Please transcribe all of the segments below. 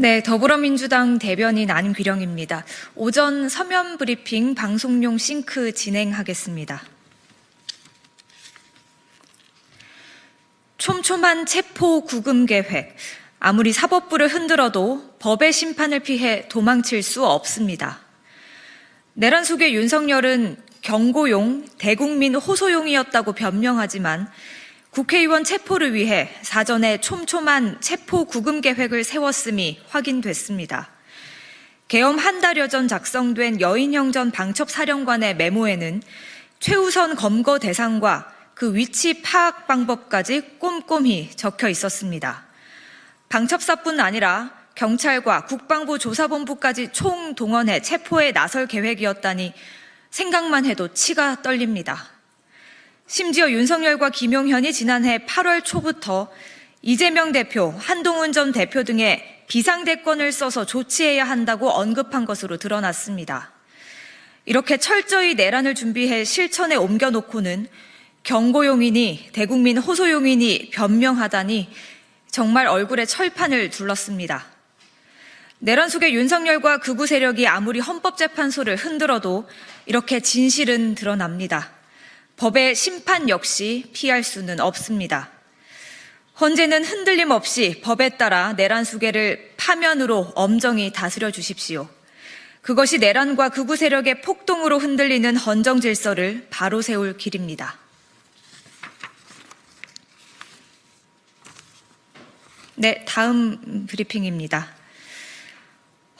네, 더불어민주당 대변인 안귀령입니다. 오전 서면 브리핑 방송용 싱크 진행하겠습니다. 촘촘한 체포 구금 계획. 아무리 사법부를 흔들어도 법의 심판을 피해 도망칠 수 없습니다. 내란 속의 윤석열은 경고용, 대국민 호소용이었다고 변명하지만 국회의원 체포를 위해 사전에 촘촘한 체포 구금 계획을 세웠음이 확인됐습니다. 계엄 한 달여 전 작성된 여인형 전 방첩사령관의 메모에는 최우선 검거 대상과 그 위치 파악 방법까지 꼼꼼히 적혀 있었습니다. 방첩사뿐 아니라 경찰과 국방부 조사본부까지 총동원해 체포에 나설 계획이었다니 생각만 해도 치가 떨립니다. 심지어 윤석열과 김용현이 지난해 8월 초부터 이재명 대표, 한동훈 전 대표 등의 비상대권을 써서 조치해야 한다고 언급한 것으로 드러났습니다. 이렇게 철저히 내란을 준비해 실천에 옮겨놓고는 경고용이니 대국민 호소용이니 변명하다니 정말 얼굴에 철판을 둘렀습니다. 내란 속의 윤석열과 극우 세력이 아무리 헌법재판소를 흔들어도 이렇게 진실은 드러납니다. 법의 심판 역시 피할 수는 없습니다. 헌재는 흔들림 없이 법에 따라 내란 수계를 파면으로 엄정히 다스려 주십시오. 그것이 내란과 극우 세력의 폭동으로 흔들리는 헌정 질서를 바로 세울 길입니다. 네, 다음 브리핑입니다.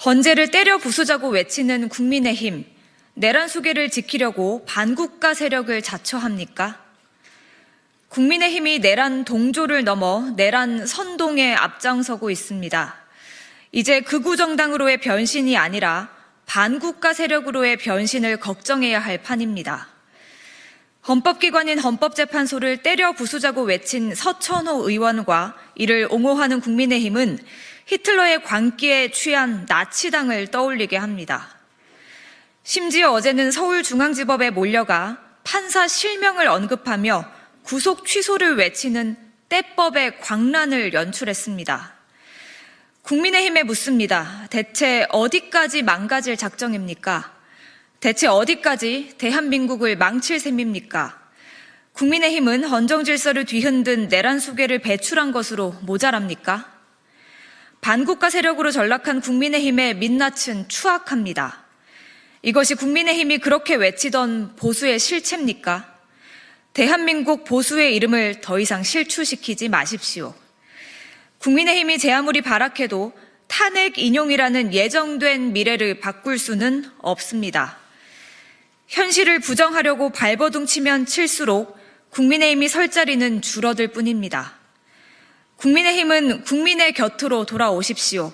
헌재를 때려 부수자고 외치는 국민의힘. 내란 수계를 지키려고 반국가 세력을 자처합니까? 국민의힘이 내란 동조를 넘어 내란 선동에 앞장서고 있습니다. 이제 극우 정당으로의 변신이 아니라 반국가 세력으로의 변신을 걱정해야 할 판입니다. 헌법기관인 헌법재판소를 때려 부수자고 외친 서천호 의원과 이를 옹호하는 국민의힘은 히틀러의 광기에 취한 나치당을 떠올리게 합니다. 심지어 어제는 서울중앙지법에 몰려가 판사 실명을 언급하며 구속 취소를 외치는 떼법의 광란을 연출했습니다. 국민의힘에 묻습니다. 대체 어디까지 망가질 작정입니까? 대체 어디까지 대한민국을 망칠 셈입니까? 국민의힘은 헌정질서를 뒤흔든 내란 수계를 배출한 것으로 모자랍니까? 반국가 세력으로 전락한 국민의힘의 민낯은 추악합니다. 이것이 국민의힘이 그렇게 외치던 보수의 실체입니까? 대한민국 보수의 이름을 더 이상 실추시키지 마십시오. 국민의힘이 제 아무리 발악해도 탄핵 인용이라는 예정된 미래를 바꿀 수는 없습니다. 현실을 부정하려고 발버둥 치면 칠수록 국민의힘이 설 자리는 줄어들 뿐입니다. 국민의힘은 국민의 곁으로 돌아오십시오.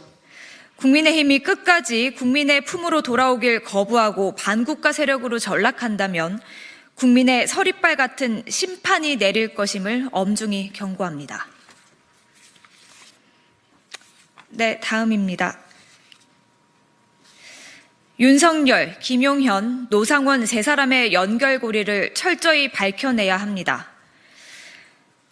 국민의힘이 끝까지 국민의 품으로 돌아오길 거부하고 반국가 세력으로 전락한다면 국민의 서리빨 같은 심판이 내릴 것임을 엄중히 경고합니다. 네, 다음입니다. 윤석열, 김용현, 노상원 세 사람의 연결고리를 철저히 밝혀내야 합니다.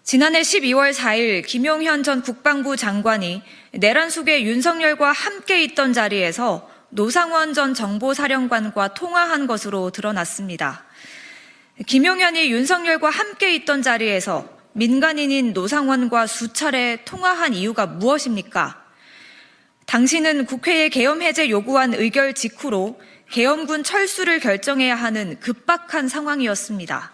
지난해 12월 4일 김용현 전 국방부 장관이 내란 속에 윤석열과 함께 있던 자리에서 노상원 전 정보사령관과 통화한 것으로 드러났습니다. 김용현이 윤석열과 함께 있던 자리에서 민간인인 노상원과 수차례 통화한 이유가 무엇입니까? 당시는 국회에 계엄 해제 요구한 의결 직후로 계엄군 철수를 결정해야 하는 급박한 상황이었습니다.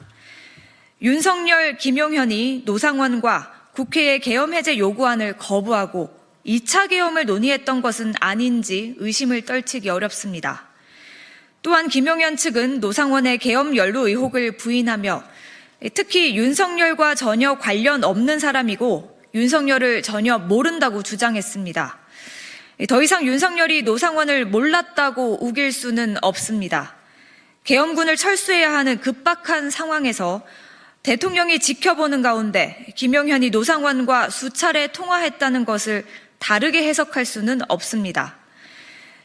윤석열, 김용현이 노상원과 국회의 계엄 해제 요구안을 거부하고 2차 계엄을 논의했던 것은 아닌지 의심을 떨치기 어렵습니다. 또한 김용현 측은 노상원의 계엄 연루 의혹을 부인하며 특히 윤석열과 전혀 관련 없는 사람이고 윤석열을 전혀 모른다고 주장했습니다. 더 이상 윤석열이 노상원을 몰랐다고 우길 수는 없습니다. 계엄군을 철수해야 하는 급박한 상황에서 대통령이 지켜보는 가운데 김용현이 노상원과 수차례 통화했다는 것을 다르게 해석할 수는 없습니다.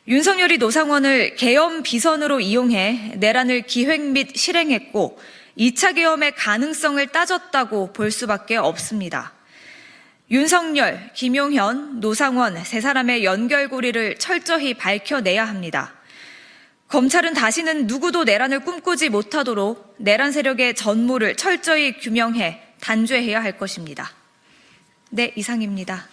윤석열이 노상원을 계엄 비선으로 이용해 내란을 기획 및 실행했고 2차 계엄의 가능성을 따졌다고 볼 수밖에 없습니다. 윤석열, 김용현, 노상원 세 사람의 연결고리를 철저히 밝혀내야 합니다. 검찰은 다시는 누구도 내란을 꿈꾸지 못하도록 내란 세력의 전모를 철저히 규명해 단죄해야 할 것입니다. 네, 이상입니다.